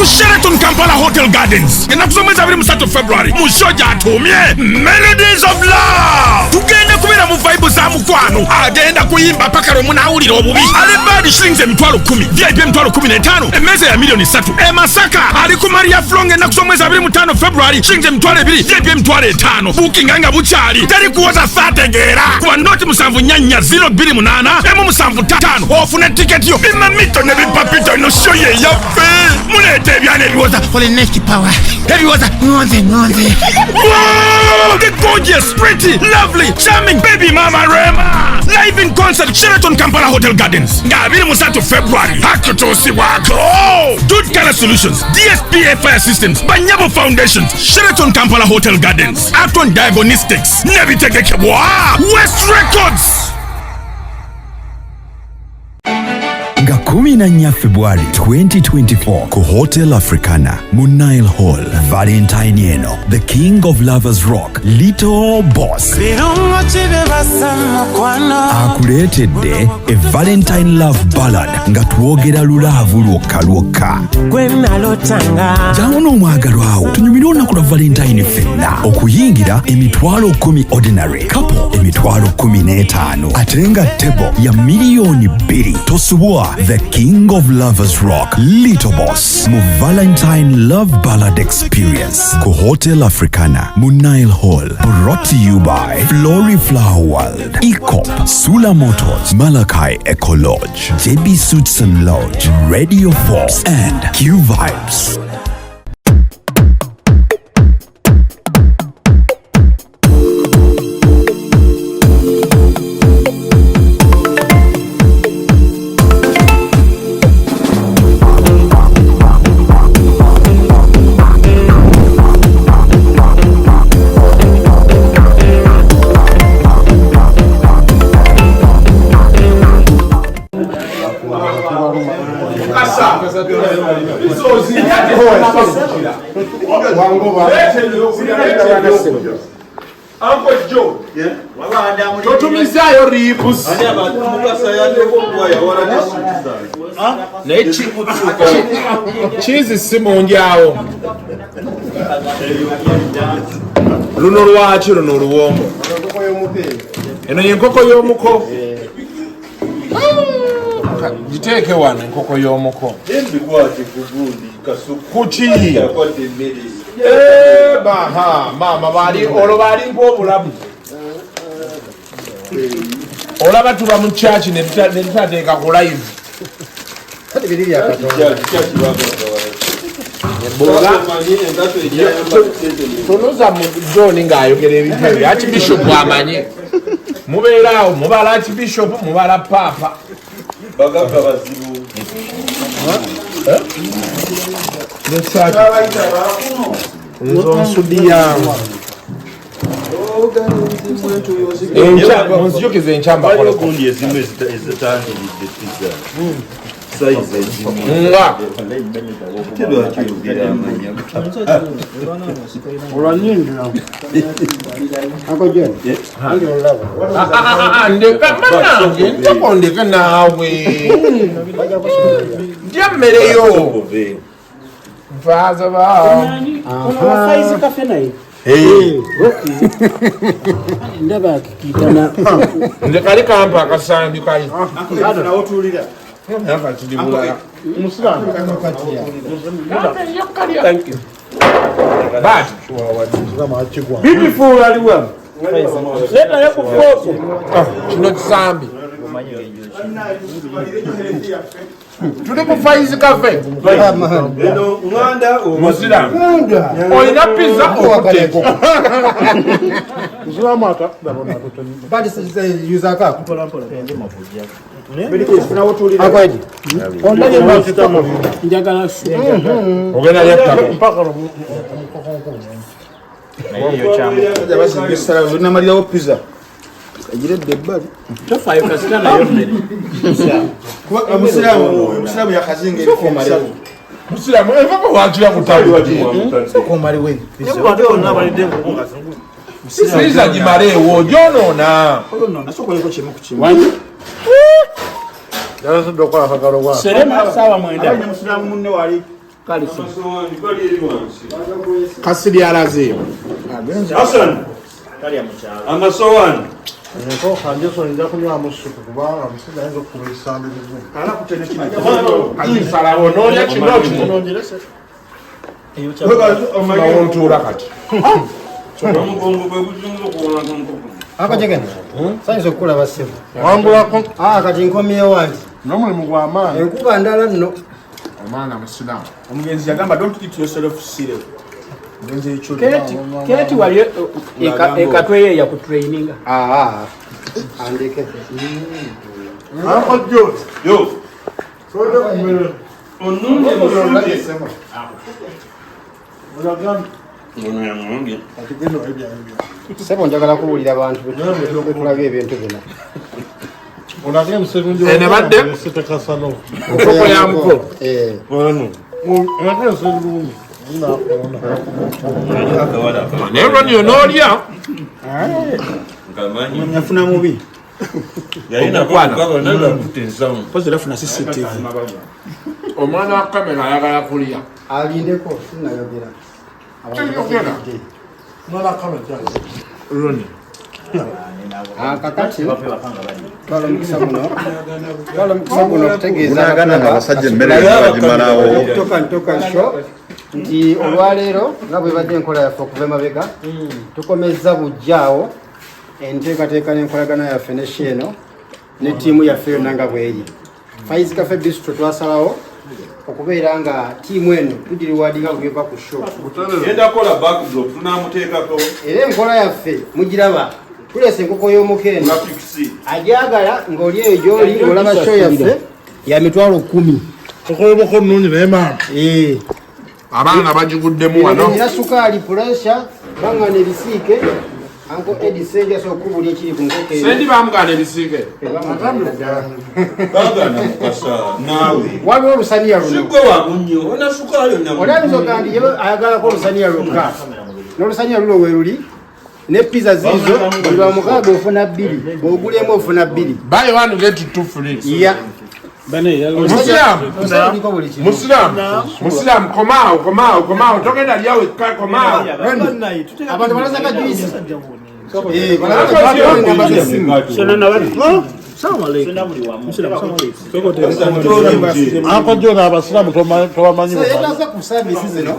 ku Sheraton Kampala Hotel Gardens enaku z'omwezi 23 February mu show gy'atumye Melodies of Love. Tugenda kubeera mu vibe za mukwano agenda kuyimba paka lwe munaawulira obubi. Alibadi shillings emitwalo 10, VIP emitwalo 15, emmeeza ya milioni 3. E Masaka ali ku Maria Flong enaku z'omwezi 25 February shillings emitwalo 2, VIP emitwalo 5. Booking nga bukyali teri kuwoza saategeera kuba noti 7 028 ofuna tiketi yo bimamito ne bipapito ino show ye yaffe mulete ebyana ebiwoza for the next power ebiwoza ngonze. Wow, the gorgeous, pretty, lovely, charming baby mama Rema live in concert Sheraton Kampala Hotel Gardens nga 23 February hakutosi wako. Good Color Solutions, DSPA Fire Systems, Banyabo Foundations, Sheraton Kampala Hotel Gardens, Acton Diagnostics, Nebitegekebwa, West Records. Nga 14 February 2024 ku Hotel Africana mu Nile Hall, Valentine eno the King of Lovers Rock Little Boss akuleetedde a Valentine Love Ballad nga twogera lulaavu lwokka jawona omwagalwa wo tunyumire olunaku lwa Valentine ffenna okuyingira emitwalo 10 ordinary couple emitwalo 15 ate nga table ya miliyoni 2 tosubwa the King of Lovers Rock Little Boss mu Valentine Love Ballad Experience ku Hotel Africana mu Nile Hall, brought to you by Flory Flower World, ECOP, Sula Motors, Malachi Eco Lodge, JB Suits and Lodge, Radio Force and Q Vibes. Uncle Joe, yeah. Totumizayo ribus. Cheese simonjao. Luno lwachi luno luwombo. Eno yenkoko yomuko. Jiteke wana nkoko yomuko. Kuchi. Baha, mama bali olobali ng'obulamu. Olaba tuba mu church ne tutateeka ku live. Tunuza mu John ng'ayogera ebintu Archbishop amanyi. Mubeeraawo mubala Archbishop mubala Papa. Bagamba bazibu. Nzonsudia nzijukiza enchamba kola kundi ezimwe ezitangi pizza size ezimwe nga tebwa kyogera amanya olanyindira akoje ndeka manange ndekondeka nawe jammereyo Vaza bao. Kuna faizi kafe na hii. Okay. Ndaba kikitana. Ndekali kampa kasandi kai. Ado na otulira. Hapa tudibula. Muslimu akapatia. Thank you. Bad. Kama achikwa. Beautiful aliwa. Leta yako foto. Chino kisambi. Tuli ku faizi cafe. Eno nganda o Muslimu. Olina pizza okuteko. Muslimu aka ndabona toto. Badi sasa user ka kupola pende mafuji yako. Bidi sina otulira. Akwaje. Ondanye mafita njagala su. Ogena yakta. Mpaka ro Hiyo chama. Basi ngisala una maria o pizza. Agire debali. Tofa yo kasikana yo mbere. Kwa Muslimu ya kazinge Muslimu evako wajira kutabi ko mari we. Ndio na bali dengo kazungu. Sisa jimare wo jono na. Oyo soko yeko chemo kuchimo. Wanyi. Dara so dokwa fakaro wa. Serema sawa mwenda. Abanye Muslimu munne wali Kasidi alazeyo. Hassan. Amasowan. Ko kanjeso nja kunywa musupu kubanga musida nzo kulisambe bizu. Ala kutene kino. Azisala ononya kinoti munongerese. Omanyi kati. Ako jegene. Saizo okula basimu. Wambulako. Kati nkomyewo wange. N'omulimu gw'amaanyi. Enkuba ndala nno. Omwana musiramu. Omugenzi yagamba don't eat yourself serious. Keti wali ekatweye ya kutraininga. Andike. Ako jo. Yo. Sodo kumere. Onunge musunge. Mulagam. Ono ya mungi. Atigeno ebya. Sebo njagala kuwulira abantu betulaga ebintu bino. Mulagam muserundi. Ene badde. Sitekasano. Okoko ya muko. Wano. Mulagam muserundi. Never knew no dia. Ngamanyi. Nyafuna mubi. Yaina kwa nenda kutenzamu. Pozera funa CCTV. Omwana wa kamera ayagala kulia. Alindeko sinayogera. Mwana kama cyane. Roni. Kakati. Twala mukisa muno kutegeeza Unagana nga basajja emmere bagimalawo. Ntoka show. Nti olwaleero nga bwe badde enkola yaffe okuva emabega tukomezza bujjaawo enteekateeka n'enkolagana yaffe neshi eno ne ttiimu yaffe yonna nga bweri Faiz Cafe Bistro twasalawo okubeera nga ttiimu eno tugiriwaadinga kubyova ku show Yenda kola backdrop tunamuteekako. era enkola yaffe mugiraba tulese enkoko y'omukendo ajagala ng'oli eyo gy'oli ng'olaba show yaffe ya mitwalo 10 Okoyoboko nnungi naye maama. Abaana bagiguddemu wano. Nina sukaali pressure bangana ebisiike Uncle Eddie Senja so kubuli ekiri ku nkoko eyo. Sendi bamugana ebisiike. Bagana mukasa nawe. Waliwo olusaniya luno. Sigwe wa munyo ona sukayo nyamu. Olabizooka nti ye ayagala ko olusaniya lwokka. N'olusaniya luno we luli ne pizza zizo buli lwa mukaaga ofuna 2 bw'ogulemu ofuna 2. Buy one get 2 free. Yeah. Muslim, komao, togenda lyawe komao. Abantu banasaka juice. Ako jo na abasilamu tobamanyi. Yetaza ku service zino.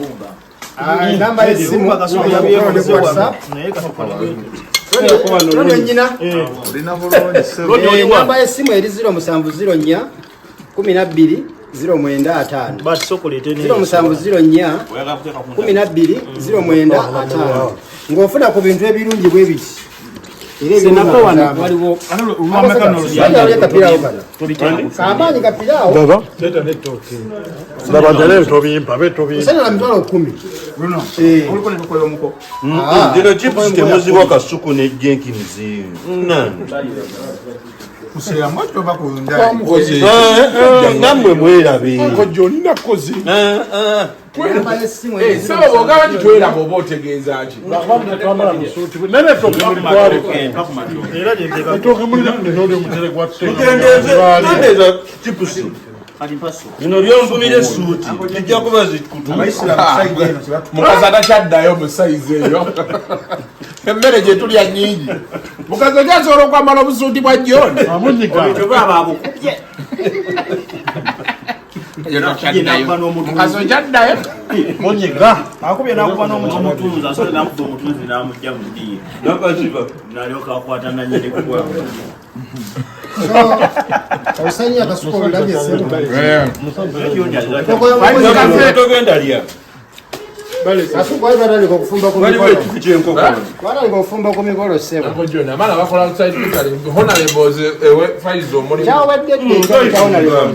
Namba y'essimu yabyero ne WhatsApp. Rodo nyina. Namba y'essimu eri 0704 12 09 But so kolete ne 0704 12 09 ng'ofuna ku bintu ebirungi bwe biti. Senako wana waliwo Kampani kapirao. Baba. Leta netoke. Baba ndale tobimpa betobimpa. Sana la mitwalo 10. Bruno. Uliko ne kokoyo muko. Ndino chips temuziwa kasuku ne Jenkins. Nani? Musira mwacho bako ndai. Ngamwe mwerabe. Ko Johnny na kozi. Namba y'essimu eri Saba bogawa kitwera bobo otegeeza ki. Twamala musuti. Nene toke muri kwali. Era jengeka toke muri none mutere kwatte. Kendeza chips. Nino lyonvumire suuti. Kijja kuba zikutu. Mukazi atakyaddayo mu size eyo. Emmere gye tulya nnyingi. Mukazi okyasobola okwambala obusuuti bwa John. Amunyiga. Mukazi okyaddayo. Munyiga. akubye nakuba n'omutunzi asobola nakuba omutunzi n'amujja mu ddiiro Nakaziba. n'alyoka akwata nanyini kugwa Osanya kasuko olabye essimu. Togenda lya. Kasuko ayibadde ko kufumba ku Waliwo mikolo. ekifu ky'enkoko. Wala ko kufumba ku mikolo ssebo. Uncle John, abaana bakola outside catering. Honorables ewe Faizo omuli. Kyawedde ekitaona lyo.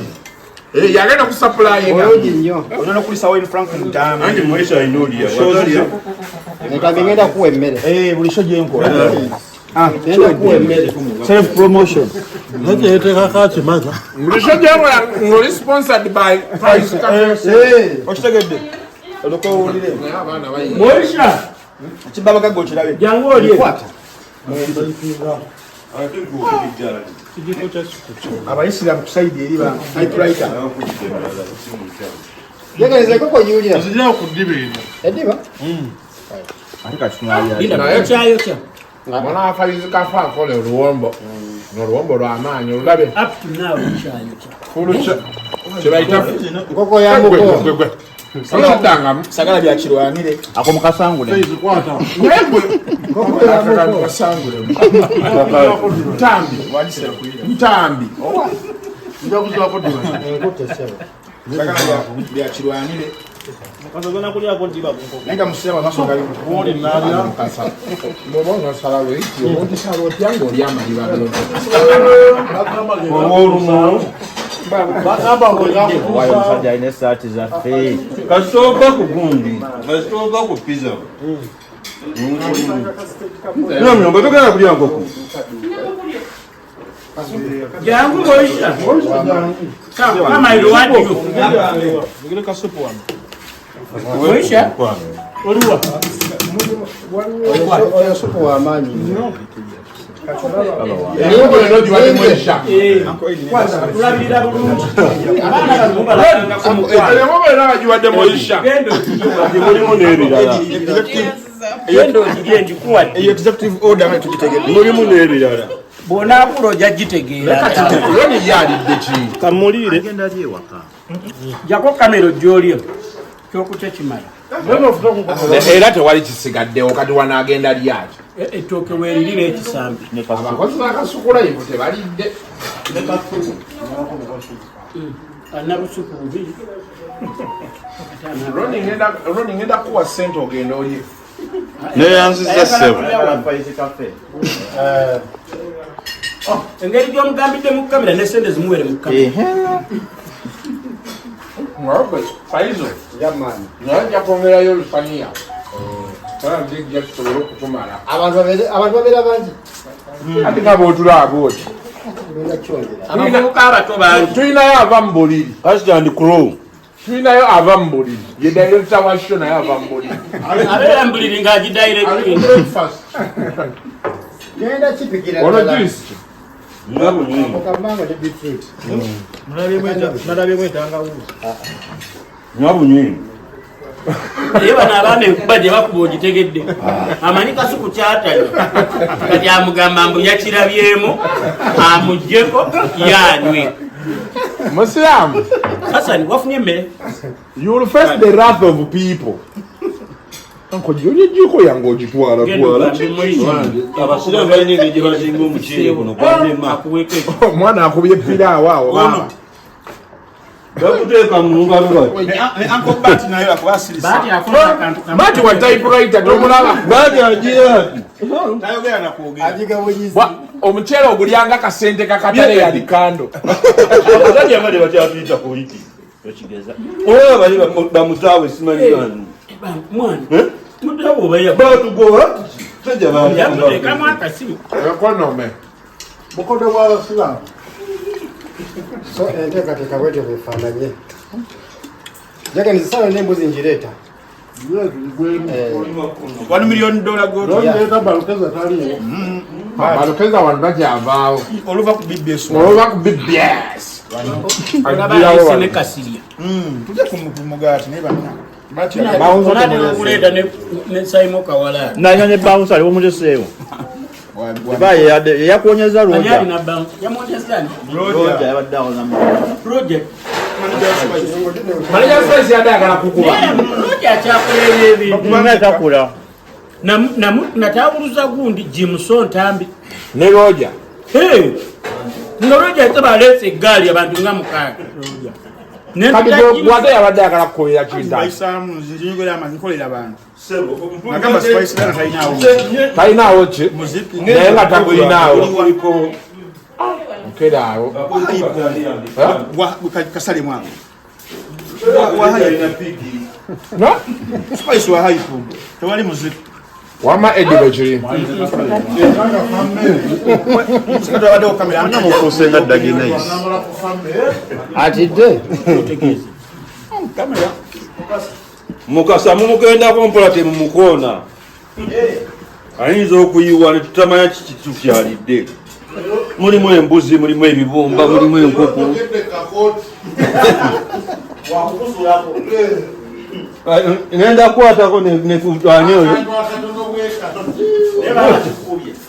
Yagenda ku supply nga. Olungi nnyo. olina okulisa wine frank mutamu Anti mwesa inolya. Wazalya. Neka ngenda kuwa emmere. buli sho gyenkola Ngenda kuwa emmere. self promotion Nake eteka kati maza. Mulisho gyemola ng'oli sponsored by Faizo Cafe. okitegedde oloko owulire Abaana bayi. moisha Kibabagago kirabe. jangu olye Ate gw'okubijjala. abayisiraamu kusaidi eri ba typewriter Yaganiza koko Julia. Nzija okudibira. Ediba? Ate kati tunalya. Linda kyayo kya. Mwana akayizi kafa akole oluwombo. N'oluwombo lw'amaanyi olulabe. Up to now kyayo kya. Fulucha. Kyebayita Koko ya muko. gwe. Salandangamu. Sagala bya kirwanire. Ako mukasangule. Seyizikwata. Koko ya muko. Kasangule. Ntambi. Nja kuzako diba. Sagala bya kirwanire. Kasogona kulya ko diba ko. Nenga musema masoga yo. Oli nalya. Kasa. Bobo nasala we. Omuntu salo tyango lyamaliba bino. Olumu. Bakaba ngako. Wayo musajja ine saati za fe. Kasoga ku gundi. Kasoga ku pizza. Nyo ngotokana kulya ngoko. Jangu boisha. Kama ile watu. Ngire kasupu wana. Boisha. Oliwa. Oyo supu wa manyi. Yebo eno diwali mwesha. Kwanza tulabira bulungi. Abana bazumba langa kumukwa. Ele ngobe na diwade mwesha. Gendo Mulimu n'ebirala. gendo kigendi kuwa. Executive order tukitegedde. Mulimu n'ebirala. Bona akulo jagitegeera. Yoni yalidde ki? Kamulire. Agenda ali ewaka. Jako kamero gyolyo. Kyokute kimala. Era tewali kisigaddewo kati wanaagenda lyaki. Ettooke weerire ekisambi. Abakozi bakasukula ivo tebalidde. Anabusuku bubi. Roni ngenda kuwa ssente ogenda olye. Neyanziza ssebo. Engeri gy'omugambidde mu kamera ne sente zimuwere mu kamera. Mwabe, Faizo. Jamani. Najja kwongerayo olufaniya. Ndigya tusobole okutumala. Abantu babera bangi. Ate nga bw'otulaba oti. Abavubuka abato bangi. Tulinayo ava mu buliri. Ashland Crow. Tulinayo ava mu buliri. Ye director wa show naye ava mu buliri. Abeera mu buliri ng'agidirecting. Breakfast. Genda kipikira. Ono juice. Ngabu nyingi. Okamanga ne beetroot. Nalabye mwetanga wu. Ngabu nyingi. Naye bano abaana enkuba gye bakuba ogitegedde. Amanyi kasuku kyatanya. Kati amugamba mbu yakirabyemu, amuggyeko, yanywe. Musiramu. Hasani, wafunye emmere? You will face the wrath of people. Anko joli jiko yango ogitwala twala. Abasiraamu balina engeri gye bazinga omuceere guno gwamema. Omwana akubye piraawo awo baba. Bakuteeka mu ngalo bati. Uncle Bat nayo akwasirisa. Baati akola akantu kamu. Mati wa typewriter tomulaba. Bati agira ati. Tayogera na kwogera. Ajiga bunyizi. Omuceere ogulyanga kasente kakatale yali kando. Abazadde abadde bakyatuyita politi. Okigeza. Oba bali bamutaawe simanyi bani. Mwana. Mudabo obeya. Batugoba. Sajja bani. Yamuteekamu akasimu. Ekonome. Bukodo bw'abasiraamu. So enteekateeka bwetyo bwefaananye. Jaganiza sawa n'embuzi ngireeta. $1 million gold. Noleta balukeza taliyo. Balukeza wano takyavaawo. Oluva ku BBS. Olwoba ku BBS. Abaayise ne Kasirya. Tujja kumugati ne bana. Bati Onatera okuleeta ne Simon Kawala. Nanya ne bounce ali omuteseewo. Baye yakuonyeza Ani Roja. alina bank. Yamuotezani? Roja yabadde awo namu. Project. Manager Spice yadagala kukuba. Roja akyakolera ebintu. Kumanga takula. Natawuluza gundi Jimson Ntambi. Ne Roja. Nga Roja yataba aleese eggaali abantu nga mukaaga. Kati bwate yabadde agala kukolera kintu. Baisamu nzinyogera amankolera abantu. Agamba Spice bana talinawo. Talinawo ki? Muziki. Naye nga takulinawo. Nkedaawo. Kasale mwangu. Wa hype. No? Spice wa hype. Tewali muziki. Wama edibo kiri. Sikati abadde okamera Ana mukusenga dagi nice. Atidde. kamera. Mukasa mumugenda kumpola te mumukoona. Ayinza okuyiwa ne tutamanya kiki tukyalidde. Mulimu embuzi, mulimu ebibumba, mulimu enkoko. Nenda kwatako nekutwanye oyo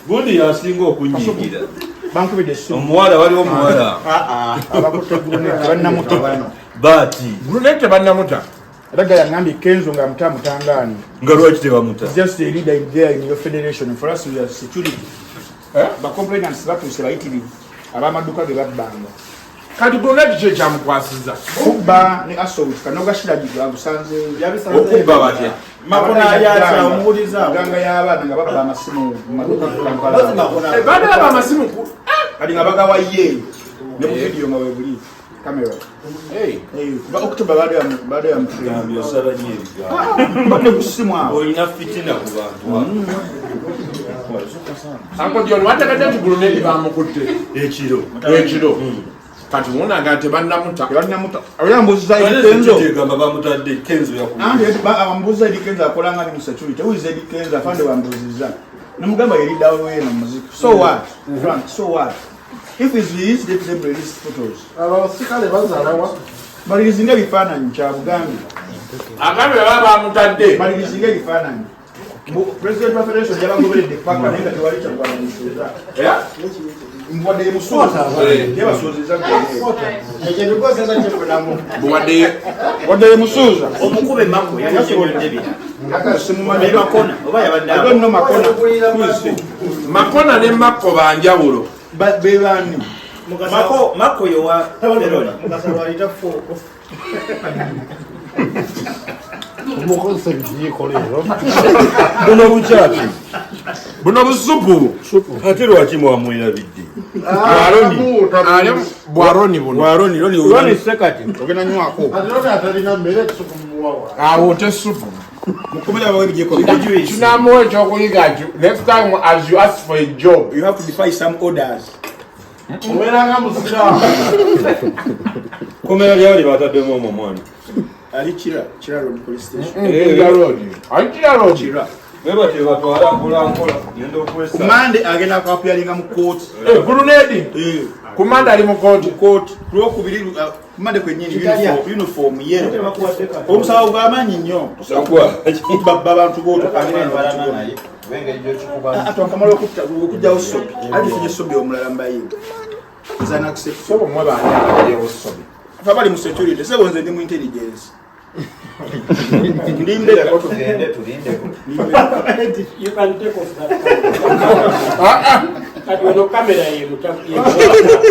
gundi yasinga okunyigira omuwala waliwo omuwala bati Brunette bannamuta Raga yangambye Kenzo nga muta mutangani nga lwaki tebamuta just a leader in there in your federation for us we are security ba complainants batuse bayitirivu abamaduka ge babbanga kati Brunette kye kyamukwasiza okuba ne assault kanogashira gigwa gusanze okubba batya makona yacha omuuliza ganga y'abaana nga babba amasimu mu maduka Kampala baada aba amasimu kali nga bagawaye ne ku video nga webuli kamera ba October baada ya mfulambyo sala nyebiga bade kusimwa oyina fitina ku bantu Uncle John watakadde nti Brunette bamukutte ekiro kati munaga tebannamuta oyambuza Kenzo tegamba bamutadde Kenzo ambuza Kenzo akolanga ni security uize Kenzo afande bambuziza namugamba yeridawo wena muziki so what Frank so what if it's released let them release photos abasikale bazalawa balizinga bifaananyi kya Buganda agambe baba bamutadde balizinga bifaananyi president of federation yabagoberedde paka naye nga tewali kyakwananisoza mbwadde musoza yabasozeza bwadde musoza omukube mako yalinyonyodde makona ne mako banjawulo bebani mako yowa buno bukyaki buno busupu ate lwaki mwamwerabidde bwaroni buno bwaroni sekati ogenda nywako awo tesupu mukomera bawe bijeko tunamuwa ekyokuyiga next time as you ask for a job you have to defy some orders oweranga musira komera lyali bataddemu omwo mwana ali Kira road police station Kira road bebate batwala mpolampola genda okwesa kumande agenda kwapialinga mu court Brunette kumanda ali mu court lwokubiri kumande kwenyini uniform yero omusawo gwamanyi nnyo baba abantu boto atwakamala okujjawo sobi alifinye sobi omulala mbaye zana accept sobo mwe baanyayo sobi fabali mu security sebo nze ndi mu intelligence tulinde you can take off that kati ono kamera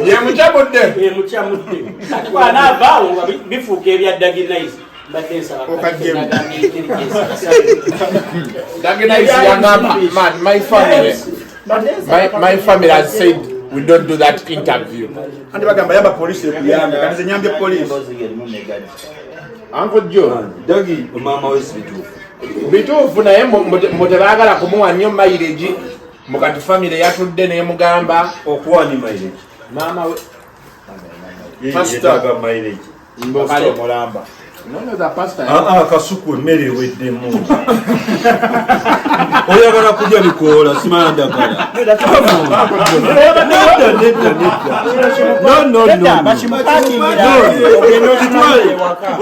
yemuchamudde kati bwanavaawo bifuuka ebyaddaginize mbadde nsaba man my family has said we don't do that interview andi bagamba yamba police ekuyambe kati ze nyambye police Uncle John dagi mama wesi bituufu naye mutebaagala kumuwa nnyo mileage mukati family yatudde nemugamba okuwani mileage mama we pastor mileage mbokale mulamba none za pastor kasuku emmere eweddemu oyagala kujja bikoola simala ndagala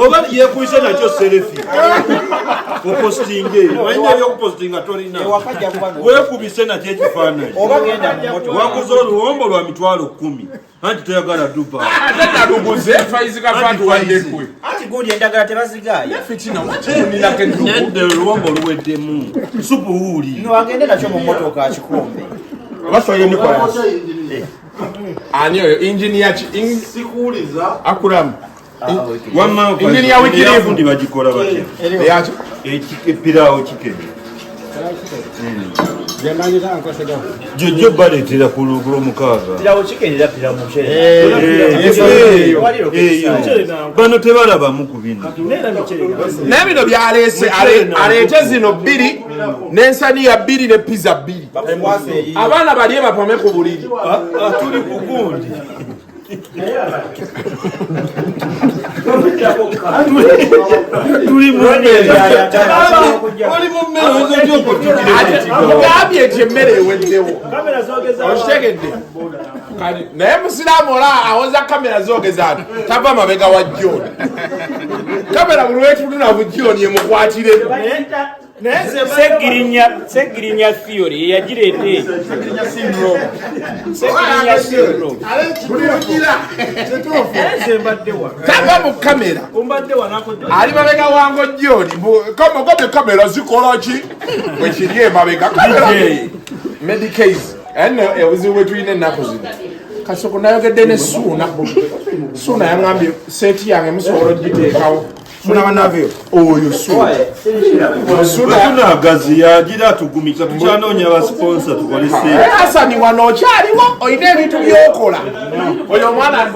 oba yekuyise nakyo serefi opostinge wanyina ebyokupostinga tolina wekubise nakyo ekifaananyi waguza oluwombo lwa mitwalo 10 anti toyagala duba ate naluguze faizikafatuwaidekwe ati gundi endagala tebazigaaya nedde oluwombo luweddemu supu wuuli wagende nakyo mu mmotoka akikombe abasoye nikola ani oyo engineer sikuuliza akulamu engineer wikirivu ndi bagikola batya eyakyo epiraawo kikebe jojo baleetera ku lwomukaaga bano tebalabamu ku bino naye bino byaleese aleete zino 2 n'ensaniya 2 ne pizza 2 abaana balye bapame ku buliri tuli ku gundi tuli mugambye eti emmere eweddewo okitegedde naye musiraamu ola awoza kamera zogeza tava mabega wa John kamera buli wetulina bujoni emukwatire segirinya theory eyagireete segirinya syndrome tava mu kamera ali mabega wango John komogote kamera zikola ki bwekiri emabega kamera medicase eno ebuzibu bwetulina ennaku zino kasoko nayogedde ne suuna yaŋambye seeti yange musobola ogiteekawo oyo sunagazi yagira tugumisa tukyanoonya basponsa tukole Hasani wano okyaliwo olina ebintu byokola oyo omwana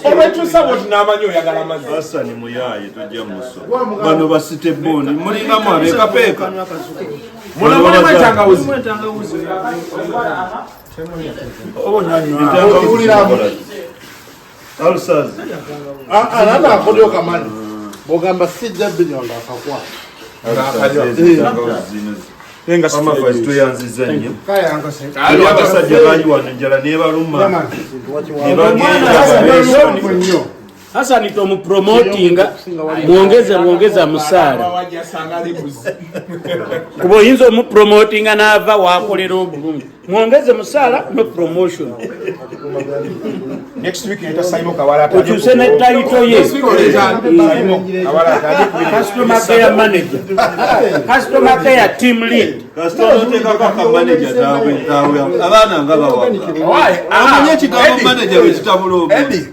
olwetuusa bwoti n'amanyi oyagala mazzi Hasani muyaye tojja muso bano basite bondi mulingamu abekapeeka mulimu entangawuzi anana akolyo kamanyi bogamba sijja binyonga akakwa tuyanziza nnyo abasajja bali wano enjala nebaluma Hasani tomupromotinga mwongeza musaala kuba oyinza omupromotinga n'ava wakolera obulungi mwongeze musaala no promotion next week nita Simon Kawala okyuse ne title ye customer care manager customer care team lead kasitonotekako manager tawe abaana nga bawaka amanye ekigambo manager wekitabula obundi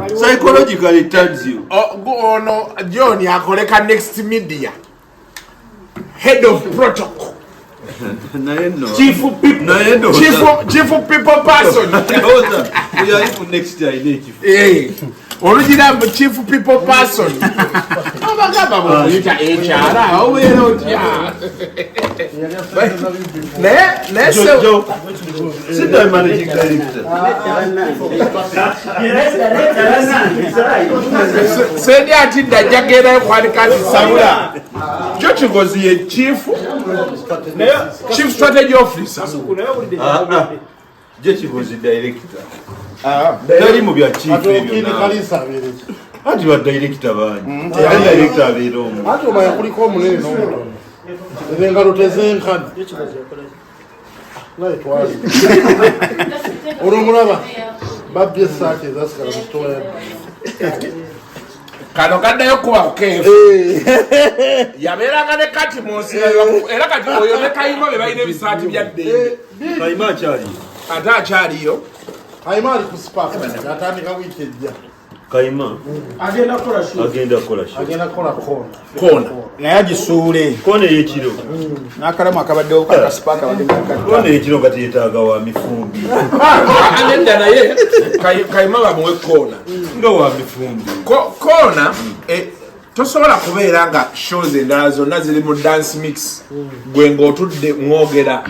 psychologically it tells you ono John akoleka next media head of protocol chief people person olugira chief people person abagamba muyita HR obeera otya naye sendi ati ndajja genda kwanika ati sabula kyo kigozi ye chief strategy officer je kigozi director dali mu bya chief ati wa director banyi ali director abeera omu ati omanya kuliko omunene n'omutono engalo tezenkana naye twali olwomulaba babbye esaati ezasigala mu sitowa yadde kano kaddayo kuba kukeefu yabeeranga ne kati munsi era kati oyo ne kayima be balina ebisaati bya ddembe kayima akyaliyo ate akyaliyo kayima ali ku sipaka atandika wiiki ejja kayima agenda kukola koona naye agisuule koona eyekiro n'akalamu akabaddewo kaka sipaka koona eyekiro kati yetaaga wa mifumbi nedda naye kayima bamuwe koona nga wa mifumbi koona tosobola kubeera nga shows endala zonna ziri mu dance mix gwe ng'otudde mwogera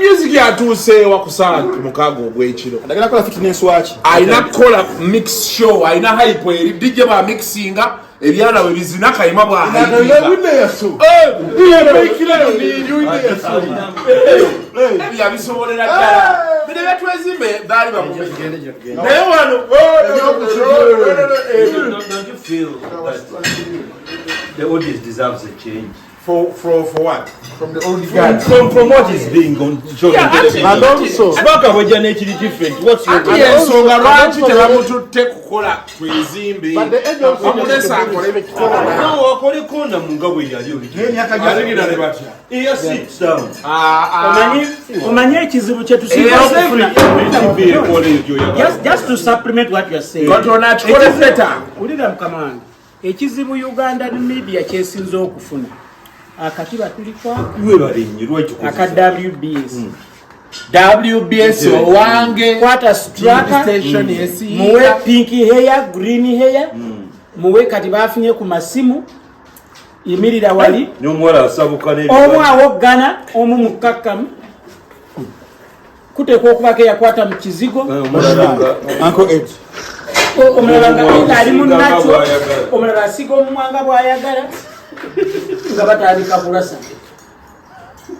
music yatuuseewa ku saa mukaaga ogw'ekiro adagala kola fitness waki alina kukola mix show alina hype eri DJ ba mixinga ebyana bwe bizina kayima bwayabisobolera ddala bine byatwezimbe baali bamunaye wano the audience deserves a change. For what? From the old guard. From what is being on show. And also, Spark was actually different. What's your ensonga lwaki tebamututte kukola twezimbe amulesa akolebe kikola wakole kona munga bwe yali aligira ne batya iya sit down omanyi ekizibu kye tusinga okufuna just to supplement what you are saying katona kikole better ulira mkamanga ekizibu Uganda media kyesinza okufuna akatiba tulikwa aka WBS wange kwata station muwe pink hair green hair muwe kati bafunye ku masimu imirira wali nyomwala asabuka ne omu awogana omu mukakamu kuteekwa okubako yakwata mu kizigo Uncle Ed omulaba ali munakyo omulaba asiga omumwanga bw'ayagala nga batandika kulasa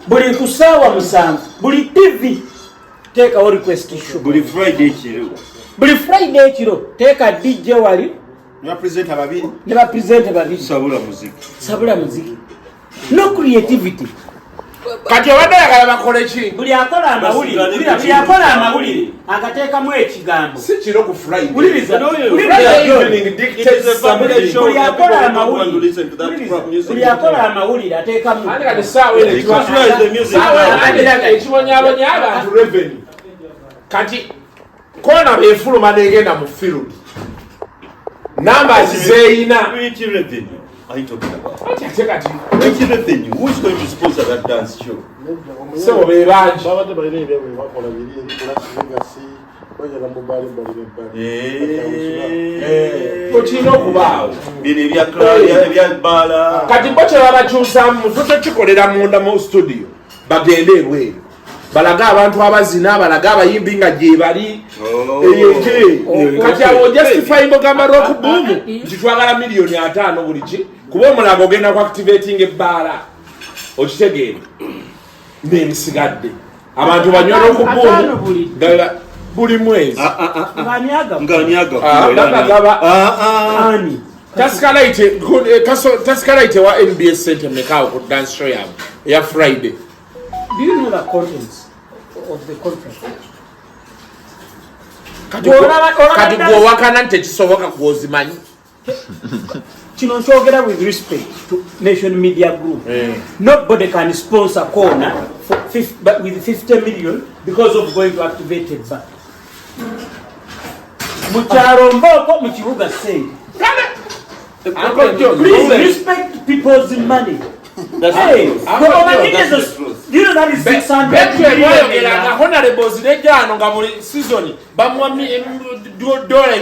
buli kusaawa musanvu buli TV teekawo request show buli Friday kiro. buli Friday kiro teeka DJ wali ne presenter babiri ne ba presenter babiri sabula muziki no creativity kati obadde ayagala bakole ki buli akola amawulire agateekamu ekigambo si kiro ku Friday buli akola amawulire ateekamu ekibonyabonya abantu revenue kati kona befuluma negenda mu field numbers zeyina Which revenue? Who's going to sponsor that dance show? So bebanji kuchino kubaawo kati bo kyebabakyusamu totokikolera munda mu studio bagende ebweru balaga abantu abazina balaga abayimbi nga gyebali kati awo justify mbogamba lwokubuumu nti twagala $5,000,000 buli ki kuba omulaga ogenda ku activating ebbaala okitegeera n'ebisigadde abantu banywera okubuumu buli mwezi tasikalaite wa NBS Center mekaawo ku dance show yaabwe eya Friday. Do you know the contents of the conference? Kati gwowakana nti tekisoboka kwozimanyi kino nkyogera with respect to Nation Media Group. Nobody can sponsor corner with 50 million because of going to activate it back. Mukyalo mboko mukibuga sente. Please respect people's money. That's hey, do you know that is 600 million. Honorables lejano nga muri season bamwami dola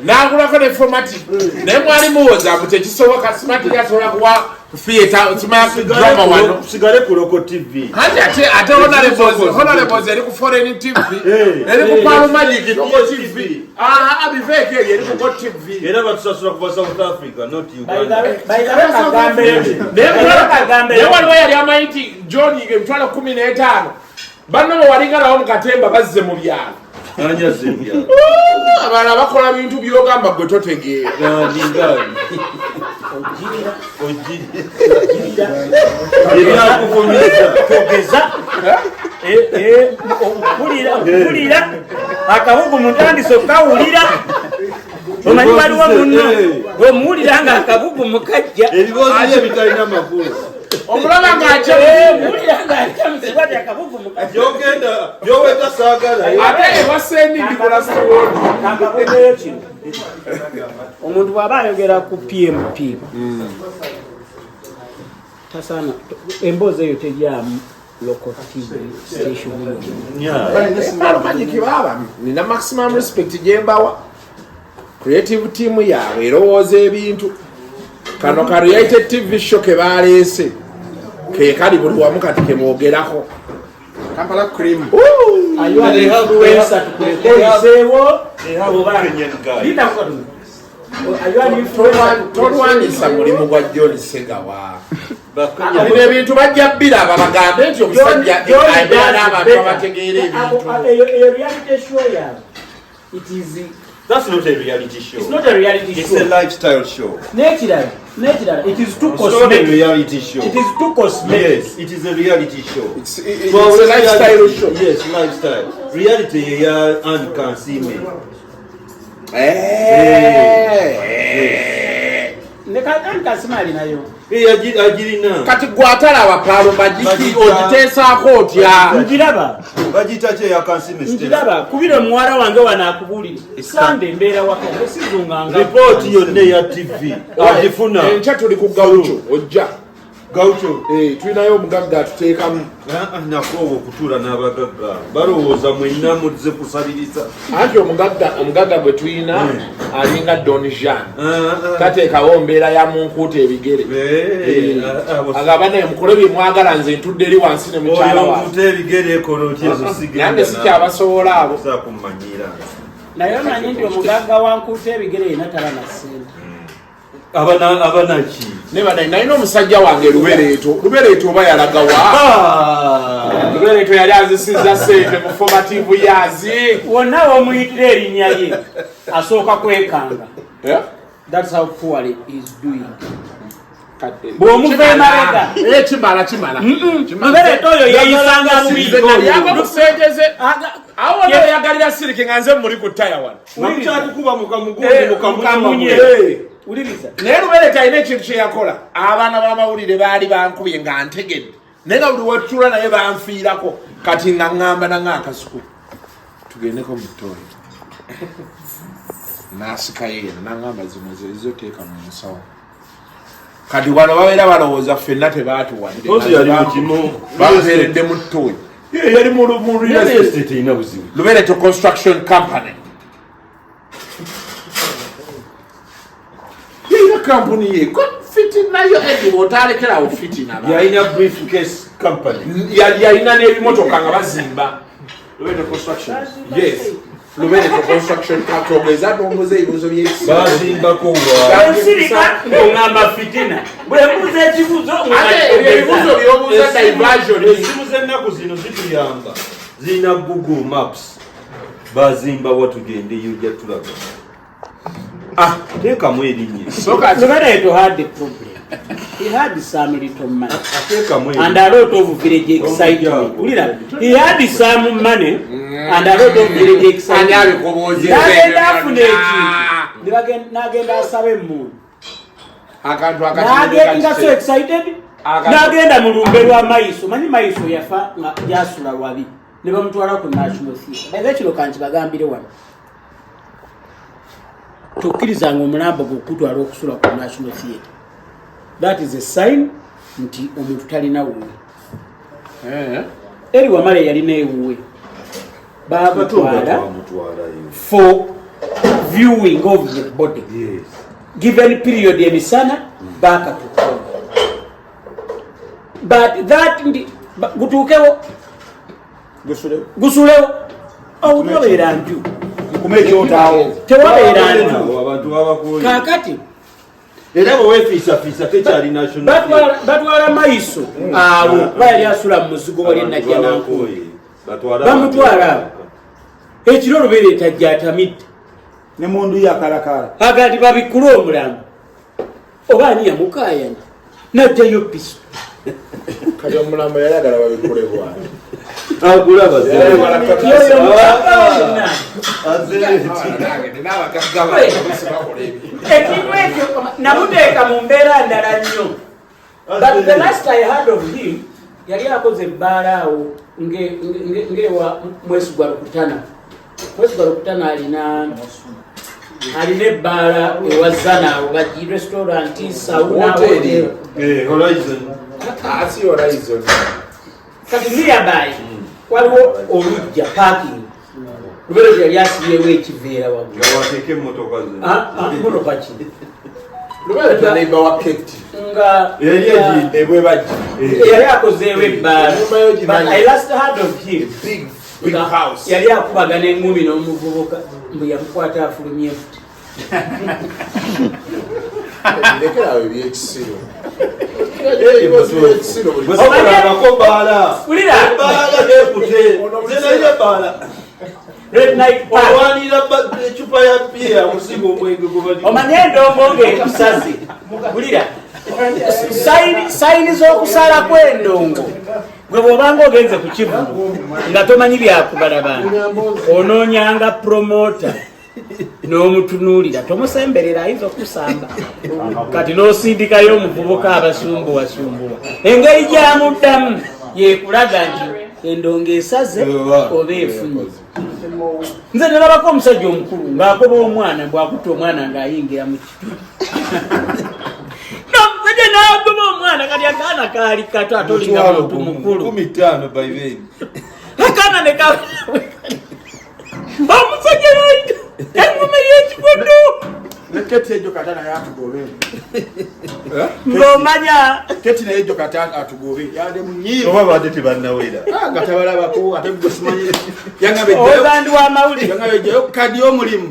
nakula kone formatic naye mwali muwoza mbu tekisoboka smart yatola kuwa theatre smart drama wano sigale ku Local TV ate honorables eri ku foreign TV eri ku Palo Magic Local TV abiveke eri ku Local TV era batusasula kuva South Africa not Uganda. Naye waliwo yali amayiti John Yige mtwalo 15 banno walinganawo mu katemba bazze mu byalo abaana bakola bintu byogamba gwe totegeera okulira akabugu mutandiso kawulira omanyi waliwo munno omuwulira nga akabugu mukajja ebibozi bye bitalina makulu omulaba ngaakyamukibadde akabugu mukajja yogenda yoweka saagala ate ebasendi ndikola sawoni kambabugeyo kino omuntu bw'aba ayogera ku PMP tasaana emboozi eyo teryamu local TV station nina maximum respect gyembawa creative team yaabwe erowooza ebintu kano ka reality TV show ke baleese ke kali buli wamu kati kemwogerako Kampala cream tolwanyisa mulimu gwa John Segawa bino ebintu bajja biraba bagambe nti omusajja abeera n'abantu abategeera ebintu. That's not a reality show. It's not a reality show. It's a lifestyle show. Natural. It is too It's cosmetic. not a reality show. It is too cosmetic. Yes, it is a reality show. It's a lifestyle show. Yes, lifestyle. Reality here and can see me. Kati gwatalaba Palo Magic ogiteesaako otya njiraba bagita kye yakansi njiraba kubira muwala wange wanaakubulira sande mbeera waka esizunganga report yonna ya TV agifuna enkya tuli ku gaucho ojja gaucho tulinayo omugagga atuteekamu nakoowa okutuula n'abagagga balowooza mwenna muzze kusabiriza anti omugagga gwe tulina alinga Don Jean tateekawo mbeera ya munkuuta ebigere agamba naye mukole bye mwagala nze ntudde eri wansi ne mukyala wange ebigere ekolo kyezo nange sikyabasobola abo sakummanyira naye omanyi nti omugagga wankuuta ebigere yina taba na ssente abanaki nalina omusajja wange lubereeto oba yalagawa lubereeto yali azisiza sente mu formative yazi wonna womuyitira erinnya lye asooka kwekanga. That's how poorly he's doing. Bw'omuva emabega kimala lubereeto oyo yeyisanga mubigomusegeze awo yagalira siriki nga nze muli ku taya wano nakukyatukuba mukamunye uliriza naye lubereeta alina ekintu kyeyakola abaana b'amawulire baali bankubye nga ntegedde naye nga buli wetula naye banfiirako kati nga ŋŋamba naŋaakasuku tugendeko mu ttooyi n'asikayo yena naŋŋamba zino zezoteeka mu musawo kati wano babeera balowooza ffenna tebaatuwadde bampeeredde mu ttooyi yali mu real estate erina buzibu lubereeto construction company yina kampuni ye fiti nayo ediba otalekerawo fiti naba yalina briefcase company yalina n'ebimotoka nga bazimba lubereeto construction yes lubereeto construction katogeza nombuza ebibuzo bazimbako ensirika ng'oŋŋamba fitina bwebuuza ekibuzo ebibuzo byobuuza diversion esimu z'ennaku zino zituyamba zirina Google Maps bazimba watugendeyo ojja tulaga teekamu erinnya lubereeto had a problem. He had some little money and a lot of village excitement. He had some money and a lot of village excitement. Nagenda asabe mmundu. Nagenda so excited. Nagenda mu lumbe lwa Maiso. Manyi Maiso yafa nga yasula lwabi. Ne bamutwala ku National Theatre. Ekiro kanti bagambire wano. Tokkirizanga omulambo gukutwala okusula ku National Theatre. That is a sign nti omuntu talina wuwe. Eri Wamale yalina ewuwe. Baamutwala for viewing of the body. Yes. Given period emisana baakatukola. But that gutuukewo gusulewo awunabeera nju tewabeera nju kaakati era bwewefiisafiisa tekyali national batwala Maiso awo bayali asula mu muzigo wali najja nankuwe bamutwala awo ekiro lubereeta gyatamidde ne mundu yakalakala agati babikule omulambo oba ani yamukaayanya najjayo piso kali omulambo yayagala babikule bwana agula ekintu ekyo namuteeka mu mbeera ndala nnyo. But the last I heard of him yali akoze ebbaala awo ngewa Mwesi gwa Rukutana. Mwesi gwa Rukutana alina ebbaala ewazana awo bagi restaurant sauna Horizon asi Horizon kati nearby waliwo olujja parking lubereeto yali asibyewo ekiveera waggulu wateeka emmotoka ze motoka ki lubereeto neighbor wa Kekti nga ebwe bajja yali akozeewo ebbaala. But I last heard of him big house yali akubagana engumi n'omuvubuka mbu yamukwata afulumye futi lekerawo ebyekisiro omanye endongo ng'ekusaze bulira sayini z'okusala kw'endongo gwe bw'obanga ogenze ku Kivulu nga tomanyi byakubala bantu onoonyanga promota n'omutunuulira tomusemberera ayinza okusamba kati n'osindikayo omuvubuka abasumbuwasumbuwa engeri gy'amuddamu yekulaga nti endongo esaze oba efunye. Nze nalabako omusajja omukulu ng'agoba omwana bw'akutta omwana ng'ayingira mu kitundu nomusajja n'agoba omwana kati akaana kaali kato ate olinga muntu mukulu akaana ne omusajja n'ayita engoma y'ekikodo keti ejo katana yatugobe ng'omanya keti naye ejo katana atugobe yade munyiivu oba badde tebannawera nga tabalabako ate gwe simanyi yangabe obandi w'amawulire yangabe ejo kadi y'omulimu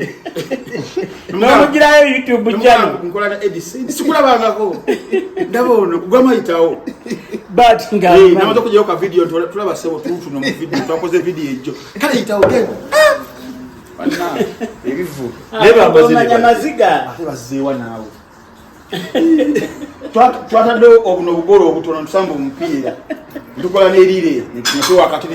n'omugirayo youtube channel nkola na edison sikulabangako ndaba ono gwamayitawo but namaze okujayo ka video tulaba sebo tutuno mu video twakoze video ejo kale yitawo genda bana ebivu omanya maziga ate bazeewa naawe twatadde obuno obugolo obutono ntusamba omupiira ntukola n'erire netuwa wakati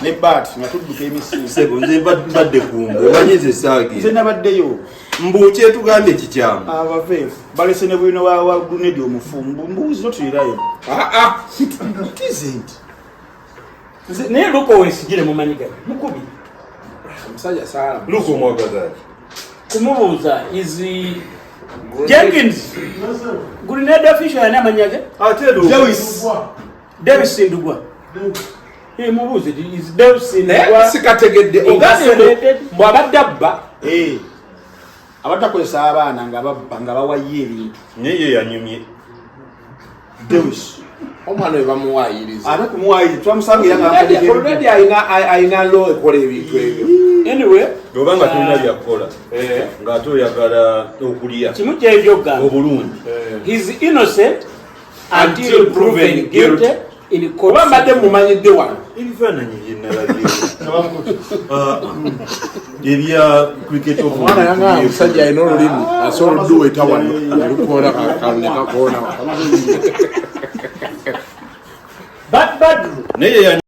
ne bat natudduka emisimu sebo nze mbadde kumbe omanyize esaagi nze nabaddeyo mbukyetugambye kikyamu abaveefu balese ne bwino wa grenade omufu mbuuzi notulirayo isnt naye luko wesigire mumanyiga mukubi omusajja saala luka omwagazaaki kumubuuza izi Jenkins grenade official yana amanyage ate Davis Ndugwa mubuuze is Davis Ndugwa sikategedde ogambye bw'abadde abba abadde akozesa abaana nga bawaye ebintu naye yanyumye Davis omwana we bamuwaayiriza ate kumuwaayiriza twamusangira already ayina lo ekola ebintu ebyo anyway obanga tulina byakukola ng'ate oyagala okulya kimu kyenjoga obulungi he's innocent until proven guilty in court oba mbadde mumanyidde wano ebifaananyi byenalabye ebya cricket omwana yanga omusajja alina olulimi asobola odduweta wano lukoona kakalune kakoona but naye